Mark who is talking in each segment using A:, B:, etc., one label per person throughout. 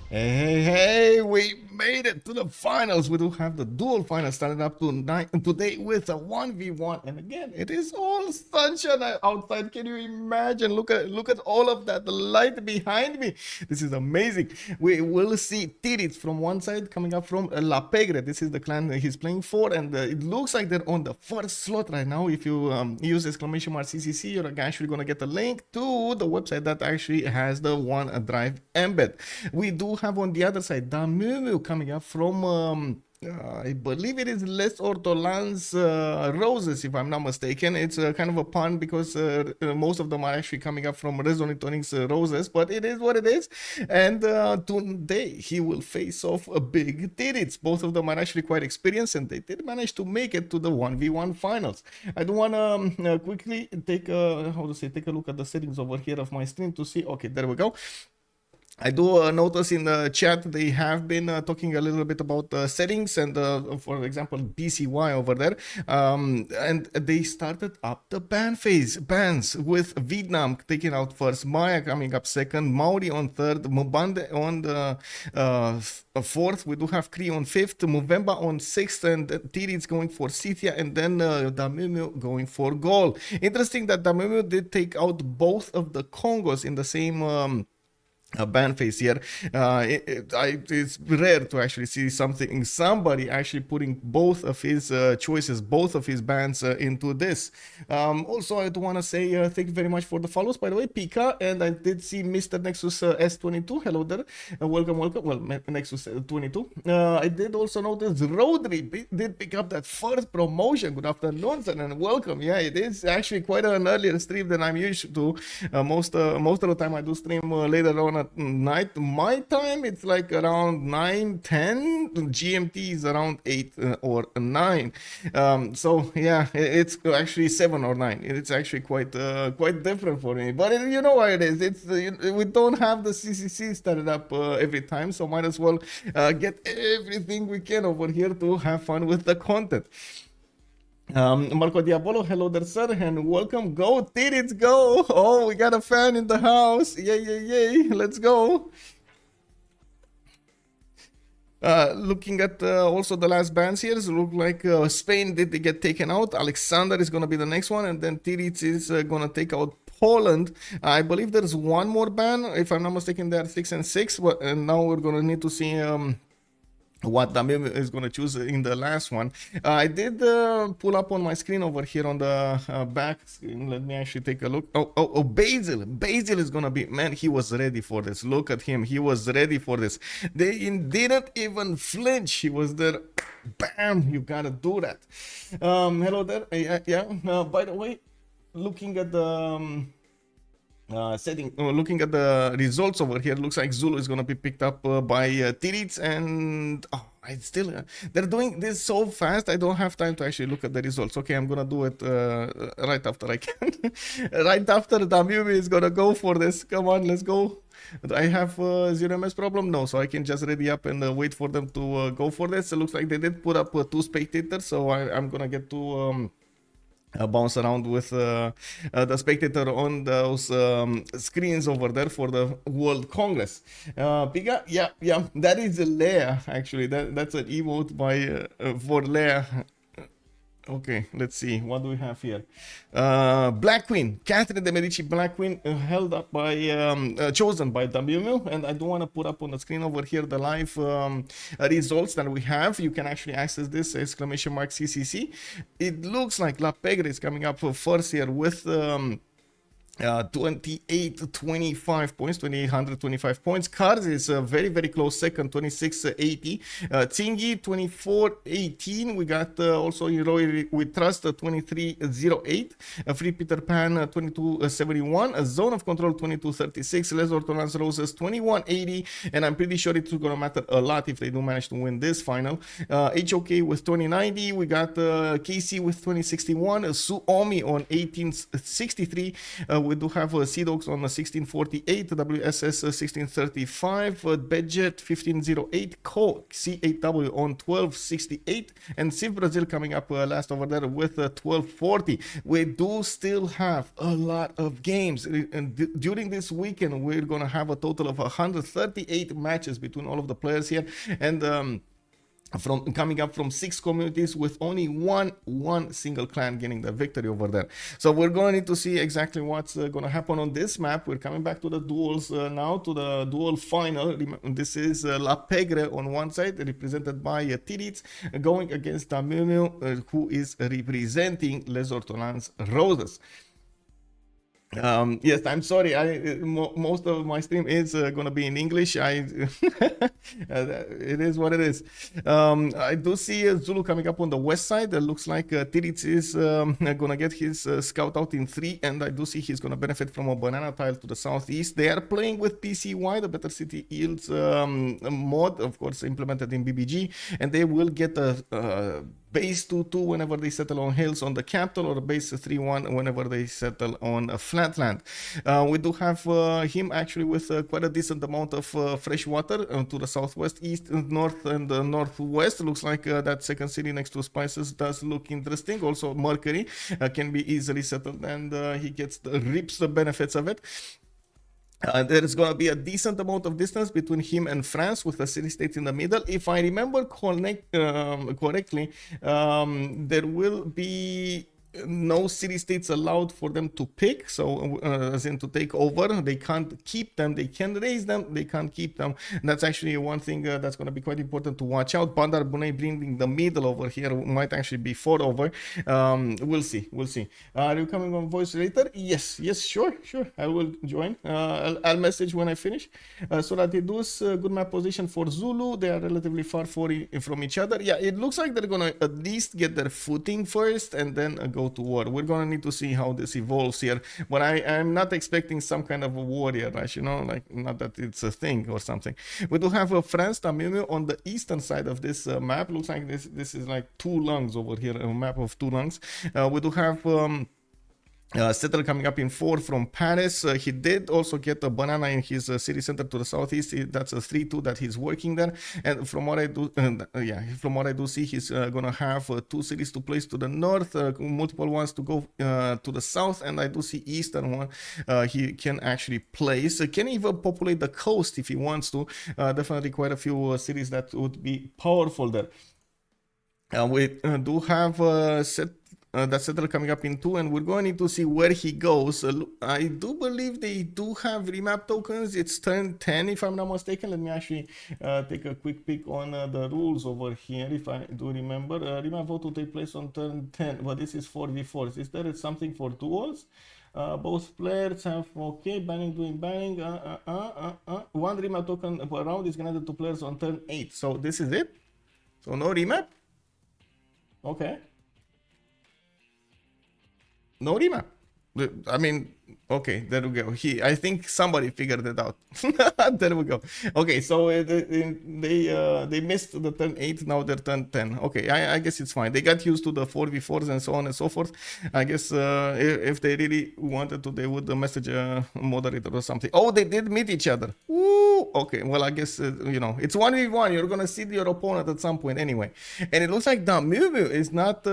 A: Hey, we made it to the finals. We do have the dual finals started up tonight today with a 1v1. And again, it is all sunshine outside. Can you imagine? Look at all of that. The light behind me. This is amazing. We will see Tirits from one side coming up from La Pegre. This is the clan he's playing for, and it looks like they're on the first slot right now. If you use exclamation mark CCC, you're actually gonna get a link to the website that actually has the OneDrive embed. We do have on the other side Damumu coming up from I believe it is Les Ortolans roses, if I'm not mistaken. It's kind of a pun because most of them are actually coming up from Resonatonics roses, but it is what it is. And today he will face off a big Tirits. Both of them are actually quite experienced, and they did manage to make it to the 1v1 finals. I do want to quickly take take a look at the settings over here of my stream to see. Okay, there we go. I do notice in the chat they have been talking a little bit about settings and, for example, BCY over there. And they started up the bans with Vietnam taking out first, Maya coming up second, Maori on third, Mubande on the fourth. We do have Cree on fifth, Movember on sixth, and Tirits going for Scythia, and then Damumu going for gold. Interesting that Damumu did take out both of the Congos in the same a ban phase here. It's rare to actually see somebody actually putting both of his choices, both of his bans into this. Also, I do want to say thank you very much for the follows, by the way, Pika, and I did see Mr. Nexus S22. Hello there, welcome. Well, Nexus 22. I did also notice Rodri did pick up that first promotion. Good afternoon, sir, and welcome. Yeah, it is actually quite an earlier stream than I'm used to. Most of the time I do stream later on at night. My time it's like around 9:10. GMT is around 8 or 9. So yeah, it's actually 7 or 9. It's actually quite different for me, but you know what it is. It's we don't have the CCC started up every time, so might as well get everything we can over here to have fun with the content. Marco Diabolo, hello there, sir, and welcome. Go, Tirits, go! Oh, we got a fan in the house. Yay, yay, yay! Let's go. Looking at also the last bans here, look like Spain did get taken out. Alexander is going to be the next one, and then Tirits is going to take out Poland. I believe there's one more ban. If I'm not mistaken, they are 6 and 6, and now we're going to need to see what Damir is going to choose in the last one. I did pull up on my screen over here on the back screen. Let me actually take a look. Oh, Basil is going to be, man, he was ready for this. Look at him. He was ready for this. They didn't even flinch. He was there. Bam, you got to do that. Hello there. Yeah. By the way, looking at the looking at the results over here, looks like Zulu is gonna be picked up by Tirits, and I still they're doing this so fast I don't have time to actually look at the results. Okay, I'm gonna do it right after I can. Right after Damubi is gonna go for this. Come on, let's go. I have 0ms problem? No, so I can just ready up and wait for them to go for this. It looks like they did put up 2 spectators, so I'm gonna get to bounce around with the spectator on those screens over there for the World Congress. Piga, yeah, that is Leia, actually. That's an emote by for Leia. Okay, let's see. What do we have here? Black Queen, Catherine de Medici, Black Queen, held up by, chosen by WMU. And I do want to put up on the screen over here the live results that we have. You can actually access this, exclamation mark CCC. It looks like La Pegre is coming up first here with 2825 points, 2825 points. Cars is very close second, 2680. Tsingy 2418. We got also Roy with Trust 2308. Free Peter Pan 2271. A Zone of Control 2236. Les Ortolans Roses 2180. And I'm pretty sure it's gonna matter a lot if they do manage to win this final. HOK with 2090. We got KC with 2061. Suomi on 1863. We do have CDOX on 1648, WSS 1635, Budget 1508, Co C8W on 1268, and Civ Brazil coming up last over there with 1240. We do still have a lot of games. And during this weekend, we're going to have a total of 138 matches between all of the players here. And from coming up from 6 communities with only one single clan getting the victory over there. So we're going to need to see exactly what's going to happen on this map. We're coming back to the duels now, to the duel final. This is La Pegre on one side, represented by Tirits, going against Tamumu, who is representing Les Ortolans Roses. Yes, I'm sorry. Most of my stream is gonna be in English. It is what it is. I do see Zulu coming up on the west side. It looks like Tirits is gonna get his scout out in 3, and I do see he's gonna benefit from a banana tile to the southeast. They are playing with PCY, the Better City Yields mod, of course, implemented in BBG, and they will get a base 2-2 whenever they settle on hills on the capital, or a base 3-1 whenever they settle on a flatland. We do have him actually with quite a decent amount of fresh water to the southwest, east, north, and northwest. Looks like that second city next to Spices does look interesting. Also, Mercury can be easily settled, and he reaps the benefits of it. There is going to be a decent amount of distance between him and France, with the city-state in the middle. If I remember correctly, there will be no city-states allowed for them to pick, so as in to take over. They can't keep them, they can raise them, they can't keep them. And that's actually one thing that's going to be quite important to watch out. Bandar Bunei bringing the middle over here might actually be 4 over. We'll see. Are you coming on voice later? Yes, sure, I will join. I'll message when I finish. So that it does good map position for Zulu. They are relatively far from each other. Yeah, it looks like they're going to at least get their footing first, and then go to war. We're gonna need to see how this evolves here, but I'm not expecting some kind of a warrior rush, you know, like, not that it's a thing or something. We do have France Tamumu on the eastern side of this map. Looks like this is like 2 lungs over here, a map of 2 lungs. We do have Settle coming up in 4 from Paris. He did also get a banana in his city center to the southeast. That's a 3-2 that he's working there. And from what I do, see, he's gonna have 2 cities to place to the north, multiple ones to go to the south, and I do see eastern one he can actually place. Can even populate the coast if he wants to. Definitely quite a few cities that would be powerful there. We do have that settle coming up in 2, and we're going to need to see where he goes. I do believe they do have remap tokens. It's turn 10 if I'm not mistaken. Let me actually take a quick peek on the rules over here, if I do remember. Remap vote will take place on turn 10, but this is 4v4. Is there something for duels? Both players have, okay, banning, doing banning. One remap token per round is granted to players on turn 8. So this is it? So no remap? Okay. No remap. I mean, okay, there we go. I think somebody figured it out. There we go. Okay, so they missed the turn 8, now they're turn 10. Okay, I guess it's fine. They got used to the 4v4s and so on and so forth. I guess if they really wanted to, they would message a moderator or something. Oh, they did meet each other. Woo! Okay, well, I guess, you know, it's 1v1. You're going to see your opponent at some point anyway. And it looks like Damumu is not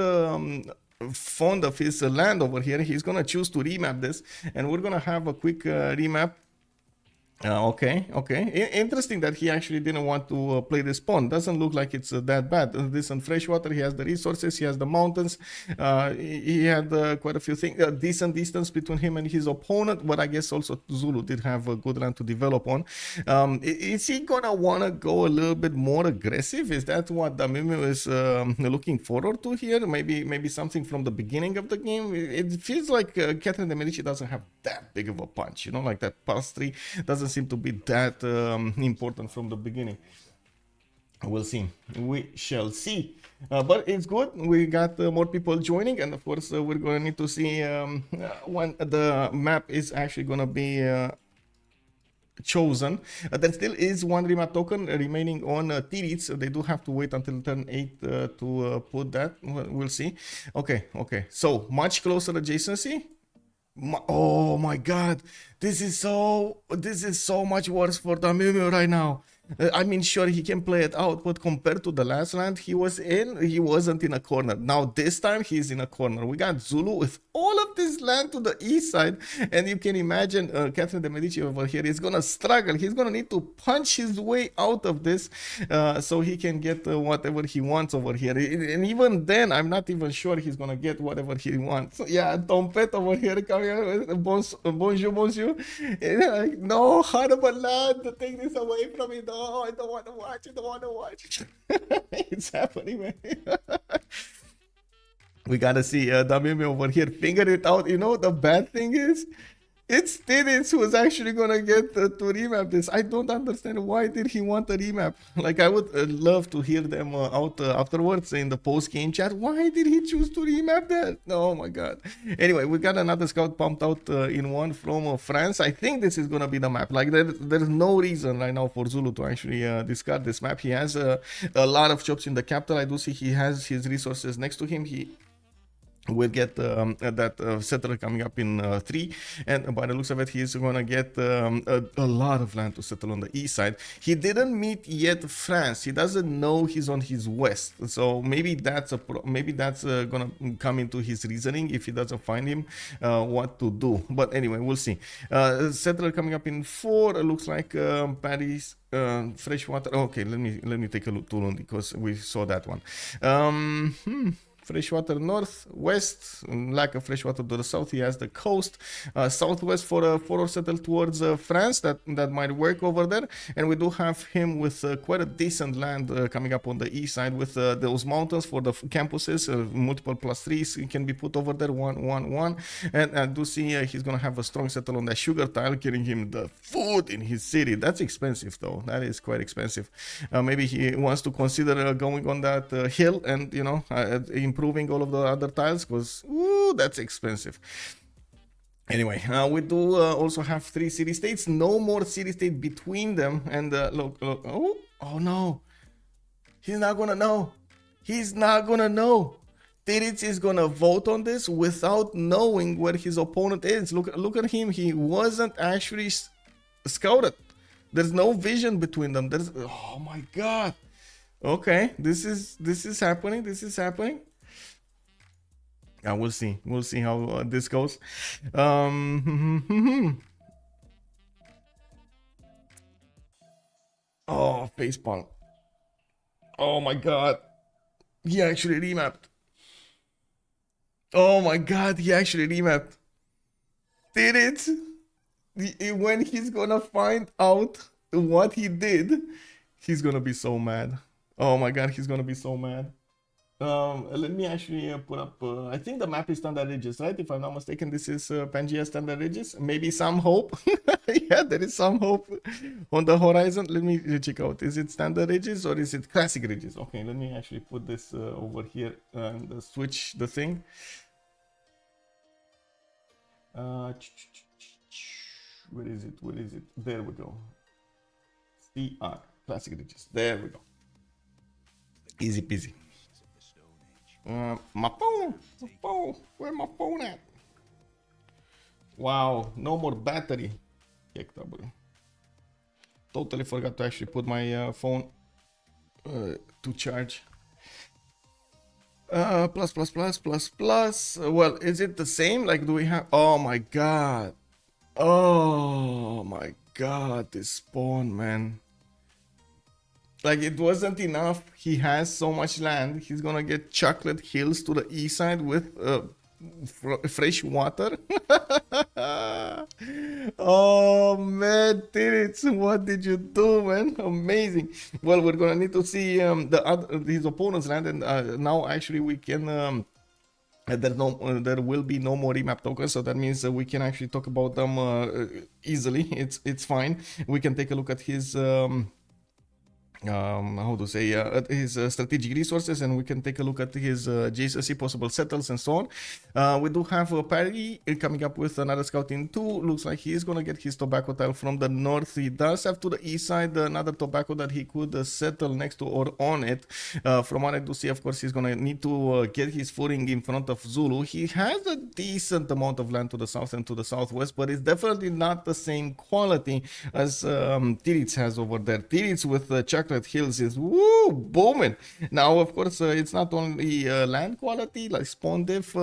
A: fond of his land over here. He's gonna choose to remap this, and we're gonna have a quick remap. Okay. Interesting that he actually didn't want to play this pawn. Doesn't look like it's that bad. This on freshwater, he has the resources, he has the mountains. He had quite a few things. Decent distance between him and his opponent, but I guess also Zulu did have a good land to develop on. Is he gonna wanna go a little bit more aggressive? Is that what Damumu is looking forward to here? Maybe something from the beginning of the game. It feels like Catherine de Medici doesn't have that big of a punch, you know, like that plus 3 doesn't seem to be that important from the beginning. We'll see. We shall see. But it's good. We got more people joining, and of course we're going to need to see when the map is actually going to be chosen. There still is one remap token remaining on Tirits. They do have to wait until turn 8 to put that. We'll see. Okay. So much closer adjacency. Oh my God, this is so much worse for Damimio right now. I mean, sure, he can play it out, but compared to the last land he was in, he wasn't in a corner. Now this time he's in a corner. We got Zulu with all of this land to the east side, and you can imagine Catherine de Medici over here is gonna struggle. He's gonna need to punch his way out of this, so he can get whatever he wants over here. And even then, I'm not even sure he's gonna get whatever he wants. So, yeah, Tompet over here coming out with bonjour, bonjour. And like, no, horrible land, to take this away from me. No, I don't want to watch. I don't want to watch. It's happening, man. We gotta see Damimi over here figure it out. You know, the bad thing is, it's Tidits who's actually gonna get to remap this. I don't understand why did he want a remap. Like, I would love to hear them out afterwards in the post-game chat. Why did he choose to remap that? Oh my god. Anyway, we got another scout pumped out in one from France. I think this is gonna be the map. Like, there's no reason right now for Zulu to actually discard this map. He has a lot of jobs in the capital. I do see he has his resources next to him. We'll get that settler coming up in 3, and by the looks of it, he's gonna get a lot of land to settle on the east side. He didn't meet yet France. He doesn't know he's on his west, so maybe that's gonna come into his reasoning if he doesn't find him what to do. But anyway, we'll see. Settler coming up in 4. Looks like Paris. Freshwater. Okay, let me take a look too long because we saw that one. Freshwater north, west, lack of freshwater to the south. He has the coast, southwest for a settle towards France. That might work over there. And we do have him with quite a decent land coming up on the east side with those mountains for the campuses. Multiple +3s can be put over there. 1-1-1. And I do see he's gonna have a strong settle on that sugar tile, getting him the food in his city. That's expensive though. That is quite expensive. Maybe he wants to consider going on that hill and improving all of the other tiles, because that's expensive. Anyway, we do also have 3 city-states. No more city-state between them. And look. Oh no. He's not gonna know. He's not gonna know. Tidits is gonna vote on this without knowing where his opponent is. Look at him. He wasn't actually scouted. There's no vision between them. Oh my god. Okay, this is happening. This is happening. We'll see. We'll see how this goes. Oh, facepalm. Oh my god. He actually remapped. Oh my god, he actually remapped. Did it? When he's gonna find out what he did, he's gonna be so mad. Oh my god, he's gonna be so mad. Let me actually put up, I think the map is Standard Ridges, right? If I'm not mistaken, this is Pangea Standard Ridges. Maybe some hope. Yeah, there is some hope on the horizon. Let me check out. Is it Standard Ridges or is it Classic Ridges? Okay, let me actually put this over here and switch the thing. Where is it? Where is it? There we go. CR, Classic Ridges. There we go. Easy peasy. My phone. Where my phone at? Wow, no more battery. Totally forgot to actually put my phone to charge. Plus. Well, is it the same? Like, do we have? Oh my god. Oh my god, this spawn, man. Like, it wasn't enough. He has so much land. He's gonna get chocolate hills to the east side with fresh water. Oh man, Tidits, what did you do, man? Amazing. Well, we're gonna need to see his opponent's land, and now actually we can. There will be no more remap tokens, so that means we can actually talk about them easily. It's fine. We can take a look at his how to say, his strategic resources, and we can take a look at his JSC possible settles and so on. We do have Pegre coming up with another scouting 2. Looks like he is gonna get his tobacco tile from the north. He does have to the east side another tobacco that he could settle next to or on it. From what I do see, of course, he's gonna need to get his footing in front of Zulu. He has a decent amount of land to the south and to the southwest, but it's definitely not the same quality as Tirits has over there. Tirits with Chocolate Hills is woo booming. Now, of course, it's not only land quality like spawn diff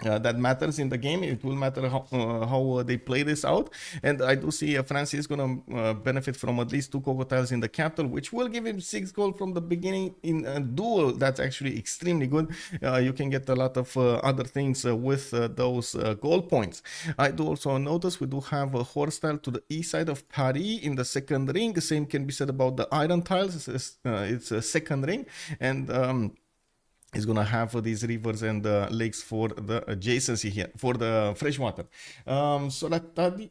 A: that matters in the game. It will matter how they play this out, and I do see France is gonna benefit from at least 2 cocoa tiles in the capital, which will give him 6 gold from the beginning in a duel. That's actually extremely good. You can get a lot of other things with those gold points. I do also notice we do have a horse tile to the east side of Paris in the second ring. The same can be said about the iron tiles. It's a second ring, and is gonna have these rivers and lakes for the adjacency here for the freshwater. Soratidus,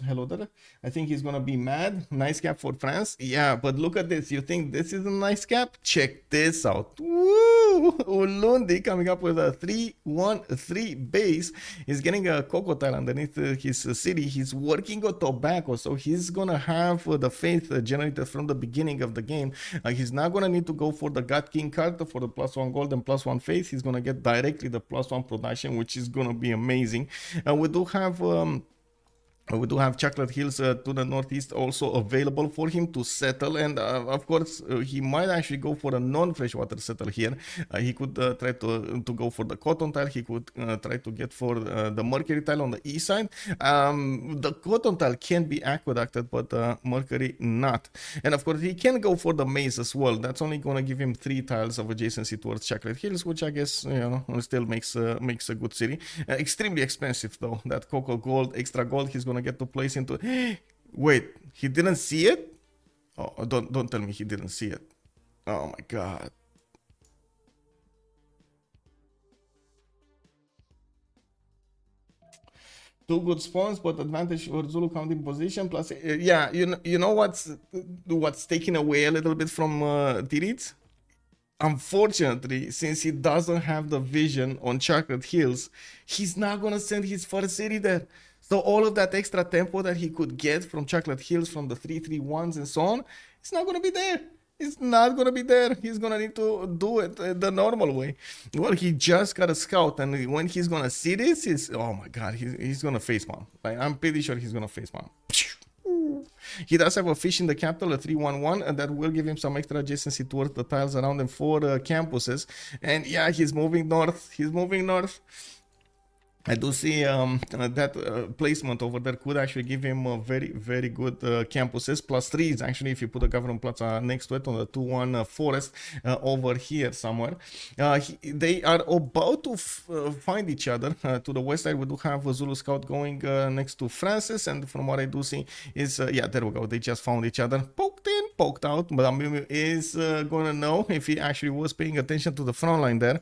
A: hello there. I think he's gonna be mad. Nice cap for France. Yeah, but look at this. You think this is a nice cap? Check this out. Woo! Ulundi coming up with a 3-1-3 base. He's getting a cocoa tile underneath his city. He's working on tobacco, so he's gonna have the faith generated from the beginning of the game. He's not gonna need to go for the God King card for the +1 gold and +1 faith. He's gonna get directly the +1 production, which is gonna be amazing. We do have Chocolate Hills to the northeast also available for him to settle, and of course he might actually go for a non-freshwater settle here. He could try to go for the cotton tile. He could try to get for the mercury tile on the east side. The cotton tile can be aqueducted, but mercury not. And of course he can go for the maze as well. That's only gonna give him 3 tiles of adjacency towards Chocolate Hills, which I guess still makes a good city. Extremely expensive though. That cocoa gold, extra gold, he's gonna get to place into. Wait, he didn't see it? Oh, don't tell me he didn't see it. Oh my god. Two good spawns, but advantage for Zulu counting position. Plus, yeah, you know what's taken away a little bit from Tirits? Unfortunately, since he doesn't have the vision on Chocolate Hills, he's not gonna send his first city there. So all of that extra tempo that he could get from Chocolate Hills, from the 3-3-1s and so on, it's not gonna be there. It's not gonna be there. He's gonna need to do it the normal way. Well, he just got a scout, and when he's gonna see this, oh my god, he's gonna face bomb. Like, I'm pretty sure he's gonna face bomb. He does have a fish in the capital, a 3-1-1, and that will give him some extra adjacency towards the tiles around them for campuses. And yeah, he's moving north. He's moving north. I do see that placement over there could actually give him a very, very good campuses. +3s, actually, if you put a government plaza next to it on the 2-1 forest over here somewhere. They are about to find each other. To the west side, we do have a Zulu scout going next to Francis, and from what I do see is, yeah, there we go. They just found each other. Poked in, poked out. But Amimu is gonna know if he actually was paying attention to the front line there.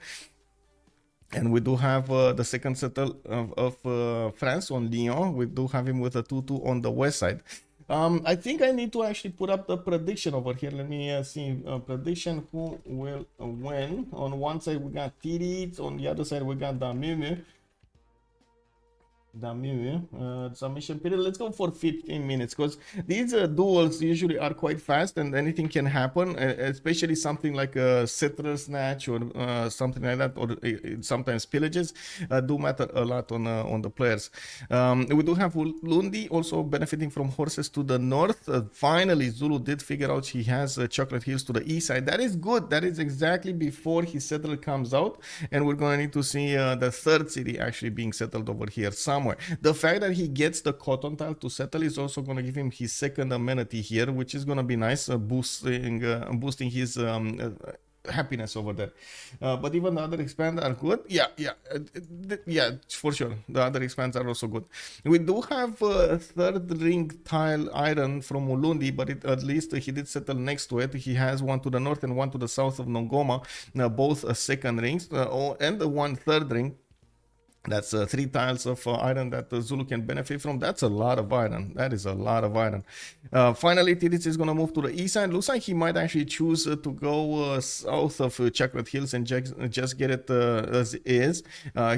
A: And we do have the second settle of France on Lyon. We do have him with a 2-2 on the west side. I think I need to actually put up the prediction over here. Let me see. Prediction, who will win. On one side we got Tirits, on the other side we got Damimu. Submission period. Let's go for 15 minutes, because these duels usually are quite fast and anything can happen, especially something like a settler snatch or something like that, or sometimes pillages do matter a lot on the players. We do have Lundi also benefiting from horses to the north. Finally, Zulu did figure out he has Chocolate Hills to the east side. That is good. That is exactly before his settler comes out, and we're going to need to see the third city actually being settled over here somewhere. The fact that he gets the cotton tile to settle is also going to give him his second amenity here, which is going to be nice, boosting his happiness over there. But even the other expands are good. Yeah, for sure. The other expands are also good. We do have a third ring tile iron from Ulundi, but at least he did settle next to it. He has one to the north and one to the south of Nongoma, both second rings, and the one third ring. That's 3 tiles of iron that the Zulu can benefit from. That's a lot of iron. That is a lot of iron. Finally, Tidis is going to move to the east side. Looks like he might actually choose to go south of Chocolate Hills and just get it as is.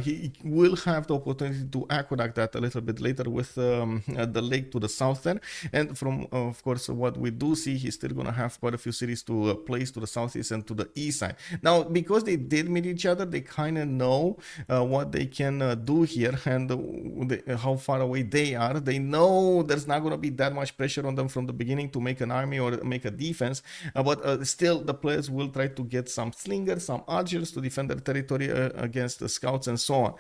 A: He will have the opportunity to aqueduct that a little bit later with the lake to the south there. And from, of course, what we do see, he's still going to have quite a few cities to place to the southeast and to the east side. Now, because they did meet each other, they kind of know what they can do here and how far away they are. They know there's not going to be that much pressure on them from the beginning to make an army or make a defense, but still the players will try to get some slingers, some archers to defend their territory against the scouts and so on.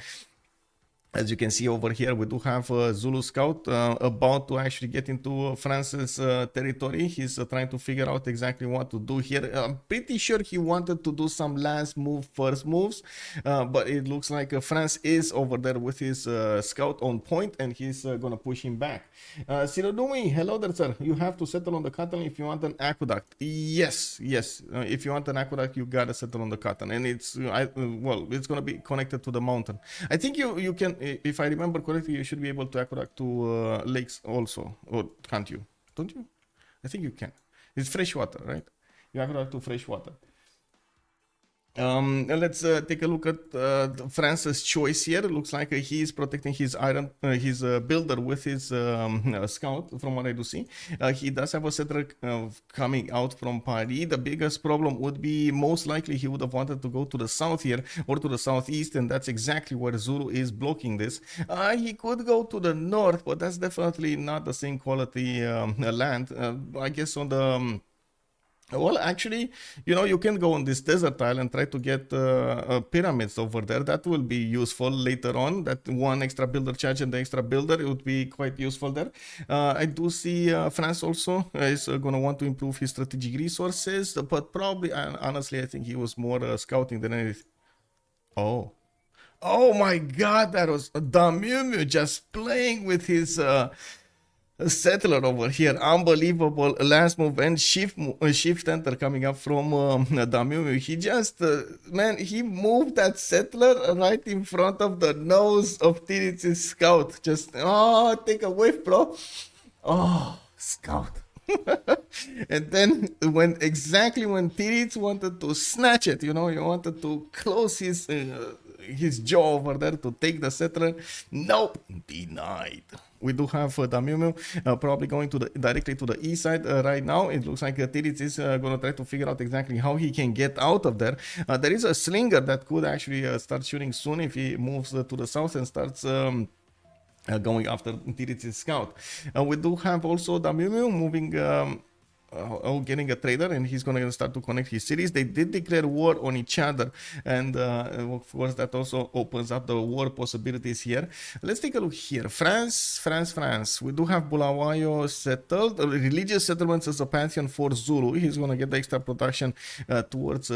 A: As you can see over here, we do have a Zulu scout about to actually get into France's territory. He's trying to figure out exactly what to do here. I'm pretty sure he wanted to do some last move, first moves, but it looks like France is over there with his scout on point, and he's going to push him back. Sirodumi, hello there, sir. You have to settle on the cotton if you want an aqueduct. Yes. If you want an aqueduct, you gotta settle on the cotton, and it's it's going to be connected to the mountain. I think you can. If I remember correctly, you should be able to aqueduct to lakes also, or can't you? Don't you? I think you can. It's fresh water, right? You aqueduct to fresh water. Let's take a look at France's choice here. It looks like he is protecting his iron, his builder with his scout, from what I do see. He does have a settler coming out from Paris. The biggest problem would be most likely he would have wanted to go to the south here or to the southeast, and that's exactly where Zulu is blocking this. He could go to the north, but that's definitely not the same quality land. I guess on the well, actually, you can go on this desert tile and try to get pyramids over there. That will be useful later on. That one extra builder charge and the extra builder, it would be quite useful there. I do see France also is going to want to improve his strategic resources, but probably, honestly, I think he was more scouting than anything. Oh my God, that was Damumu just playing with his settler over here. Unbelievable last move and shift enter coming up from Damumu. He just man, he moved that settler right in front of the nose of Tiritz's scout. Just take a whiff, bro. Scout. And then when Tiritz wanted to snatch it, he wanted to close his jaw over there to take the settler. Nope, denied. We do have Damumu probably going directly to the east side right now. It looks like Tiritz is going to try to figure out exactly how he can get out of there. There is a slinger that could actually start shooting soon if he moves to the south and starts going after Tiritz's scout. We do have also Damumu moving getting a trader, and he's going to start to connect his cities. They did declare war on each other, and of course that also opens up the war possibilities here. Let's take a look here. France. We do have Bulawayo settled. Religious settlements as a pantheon for Zulu. He's going to get the extra production towards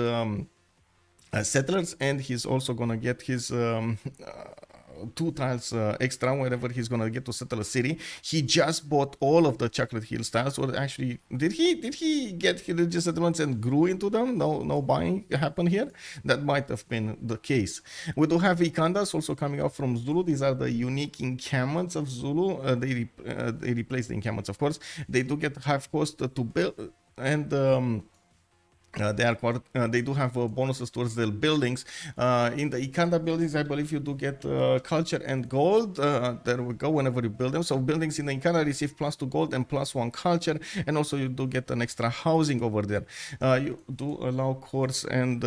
A: settlers, and he's also going to get his 2 tiles extra wherever he's gonna get to settle a city. He just bought all of the Chocolate Hills tiles, or actually, did he get religious settlements and grew into them? No buying happened here. That might have been the case. We do have Ikandas also coming out from Zulu. These are the unique encampments of Zulu. They replace the encampments, of course. They do get half cost to build, and they do have bonuses towards their buildings. In the Ikanda buildings, I believe you do get culture and gold. There we go, whenever you build them. So buildings in the Ikanda receive +2 gold and +1 culture, and also you do get an extra housing over there. You do allow courts and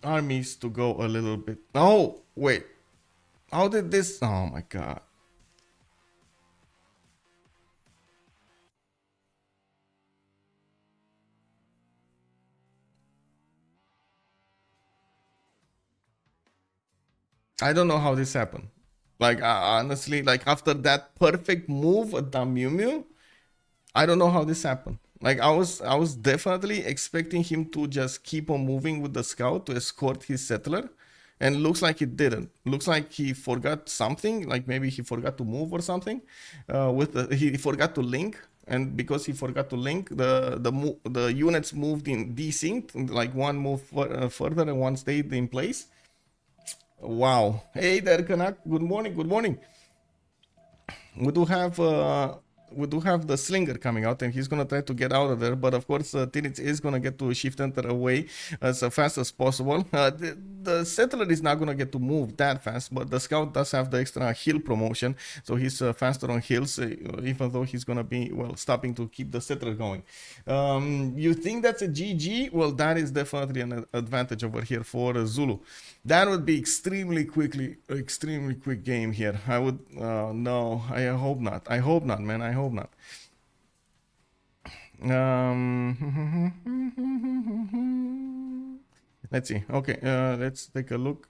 A: armies to go a little bit. Oh, wait. How did this? Oh my God. I don't know how this happened. Like, honestly, like after that perfect move at Damumu, I don't know how this happened. Like, I was definitely expecting him to just keep on moving with the scout to escort his settler, and looks like it didn't. Looks like he forgot something. Like maybe he forgot to move or something. He forgot to link, and because he forgot to link, the units moved in desynced. Like one moved further and one stayed in place. Wow. Hey there, Kanak. Good morning. Good morning. We do have the slinger coming out, and he's gonna try to get out of there. But of course, Tinitz is gonna get to shift enter away as fast as possible. The settler is not gonna get to move that fast, but the scout does have the extra hill promotion, so he's faster on hills, even though he's gonna be stopping to keep the settler going. You think that's a GG? Well, that is definitely an advantage over here for Zulu. That would be extremely quick game here. I would no, I hope not. I hope not, man. I hope not. Let's see. Okay, let's take a look.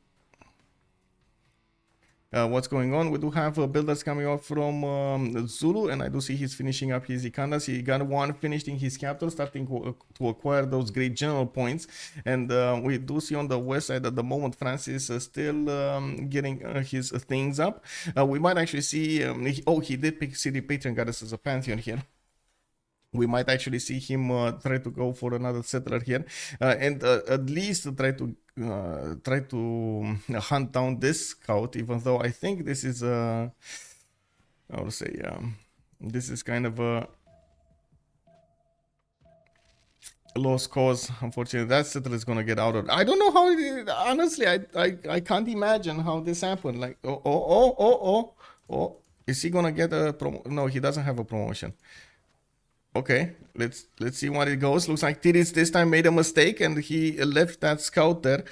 A: What's going on? We do have builders coming out from Zulu, and I do see he's finishing up his Ikandas. He got one finished in his capital, starting to acquire those great general points. And we do see on the west side at the moment Francis is still getting his things up. We might actually see. He did pick City Patron Goddess as a pantheon here. We might actually see him try to go for another settler here, and at least try to hunt down this scout. Even though I think this is I would say this is kind of a lost cause. Unfortunately, that settler is gonna get out of. I don't know how. Honestly, I can't imagine how this happened. Like is he gonna get a No, he doesn't have a promotion. Okay, let's see what it goes. Looks like Tiris this time made a mistake and he left that scout there.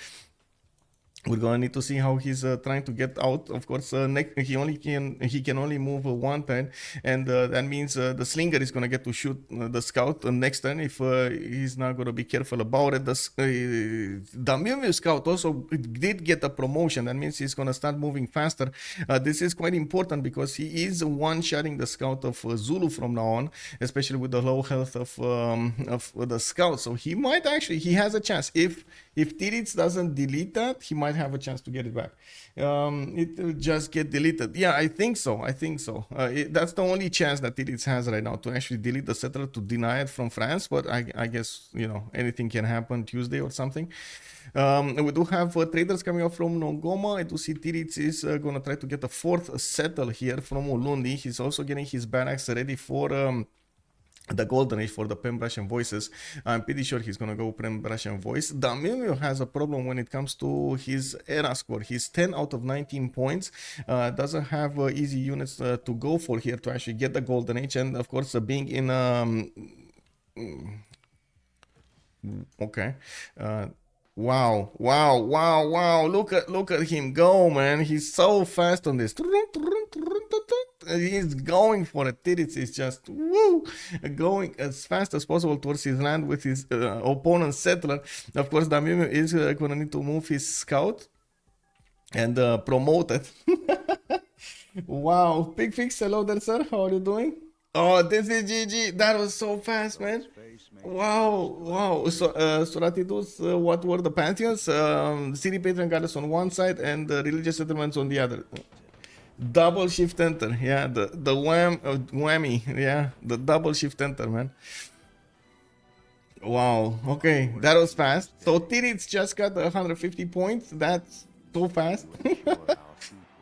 A: We're gonna need to see how he's trying to get out. Of course, he can only move one turn, and that means the slinger is gonna get to shoot the scout next turn if he's not gonna be careful about it. The Mew Mew scout also did get a promotion. That means he's gonna start moving faster. This is quite important because he is one-shotting the scout of Zulu from now on, especially with the low health of the scout. So he has a chance if Tiritz doesn't delete that, he might have a chance to get it back. It will just get deleted. Yeah, I think so. That's the only chance that Tiritz has right now, to actually delete the settler, to deny it from France. But I guess, anything can happen Tuesday or something. We do have traders coming up from Nongoma. I do see Tiritz is going to try to get a fourth settle here from Ulundi. He's also getting his barracks ready for the golden age for the pen brush and voices. I'm pretty sure he's gonna go pen brush and voice. The Mew Mew has a problem when it comes to his era score. He's 10 out of 19 points. Doesn't have easy units to go for here to actually get the golden age, and of course being in okay. Wow. Look at him go, man. He's so fast on this. He's going for it. Tiritz is just going as fast as possible towards his land with his opponent's settler. Of course, the Mew Mew is gonna need to move his scout and promote it. Wow. Big Fix, hello there, sir. How are you doing? Oh, this is GG. That was so fast, man. Wow. So, Soratidus, what were the pantheons? City Patron Goddess on one side and the religious settlements on the other. Double shift enter, yeah, the whammy, yeah, the double shift enter, man. Wow, okay, that was fast. So Tiritz just got 150 points. That's so fast.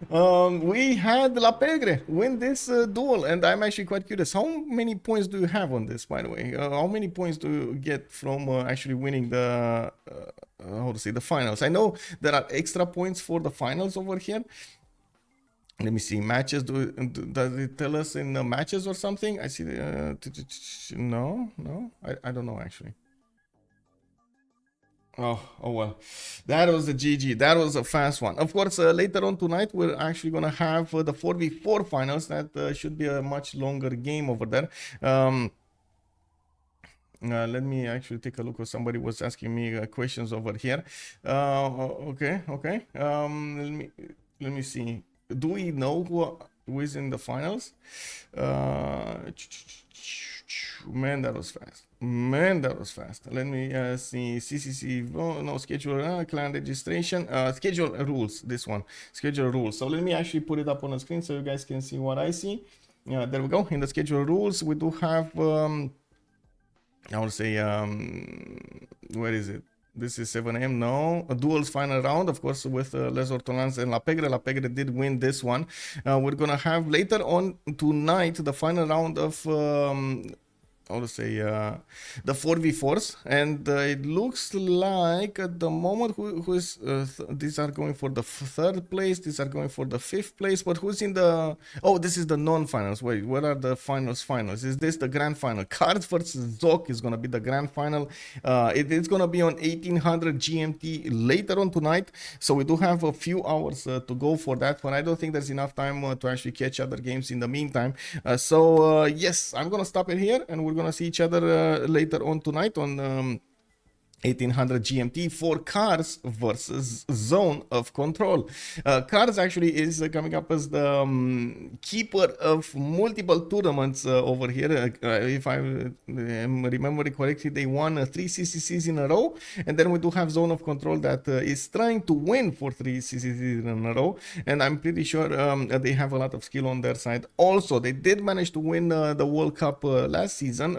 A: We had La Pegre win this duel, and I'm actually quite curious. How many points do you have on this, by the way? How many points do you get from actually winning the the finals? I know there are extra points for the finals over here. Let me see, matches. Does it tell us in the matches or something? I see. No. I don't know actually. Oh well, that was a GG. That was a fast one. Of course, later on tonight we're actually gonna have the 4v4 finals. That should be a much longer game over there. Let me actually take a look. Somebody was asking me questions over here. Okay. Let me see. Do we know who is in the finals? Man, that was fast. Let me see. CCC, no schedule, clan registration, schedule rules. This one, schedule rules. So let me actually put it up on the screen so you guys can see what I see. There we go. In the schedule rules, we do have. I would say, where is it? This is 7 a.m. No, a duels final round, of course, with Les Ortolans and La Pegre. La Pegre did win this one. We're gonna have later on tonight the final round of how to say, the 4v4s, and it looks like at the moment who's these are going for the third place, these are going for the fifth place, but who's in the, oh, this is the non-finals. Wait, what are the finals? Is this the grand final? Cards versus Zok is gonna be the grand final. It is gonna be on 1800 GMT later on tonight, so we do have a few hours to go for that, but I don't think there's enough time to actually catch other games in the meantime. So yes, I'm gonna stop it here, and we're gonna see each other later on tonight on 1800 GMT for Cars versus Zone of Control. Cars actually is coming up as the keeper of multiple tournaments over here. If I am remembering correctly, they won 3 CCCs in a row, and then we do have Zone of Control that is trying to win for 3 CCCs in a row, and I'm pretty sure they have a lot of skill on their side. Also, they did manage to win the World Cup last season,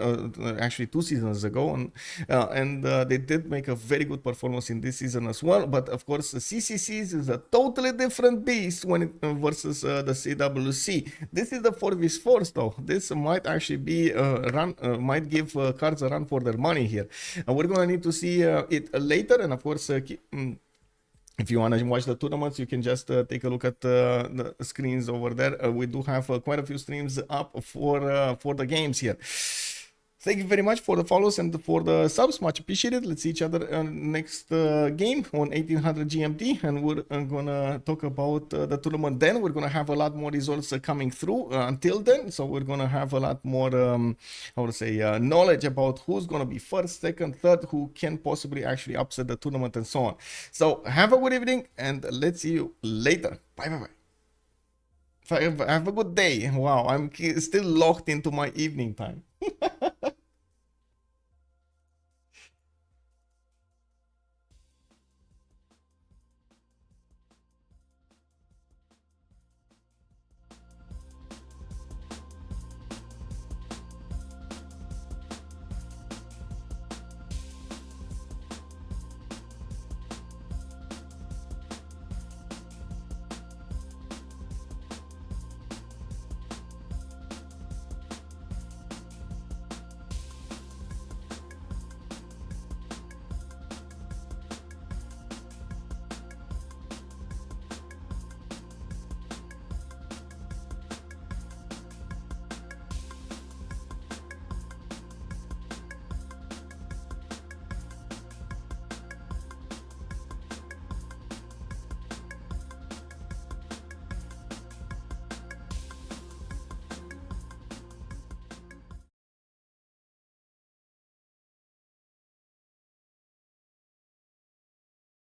A: actually 2 seasons ago, and they did make a very good performance in this season as well. But of course, the CCCs is a totally different beast when it versus the CWC. This is the 4v4s though. This might actually be a run, might give Cards a run for their money here. We're gonna need to see it later, and of course, if you want to watch the tournaments, you can just take a look at the screens over there. We do have quite a few streams up for the games here. Thank you very much for the follows and for the subs. Much appreciated. Let's see each other next game on 1800 GMT, and we're gonna talk about the tournament then. We're gonna have a lot more results coming through until then, so we're gonna have a lot more how to say knowledge about who's gonna be first, second, third, who can possibly actually upset the tournament and so on. So have a good evening, and let's see you later. Bye bye bye. Have a good day. Wow, I'm still locked into my evening time.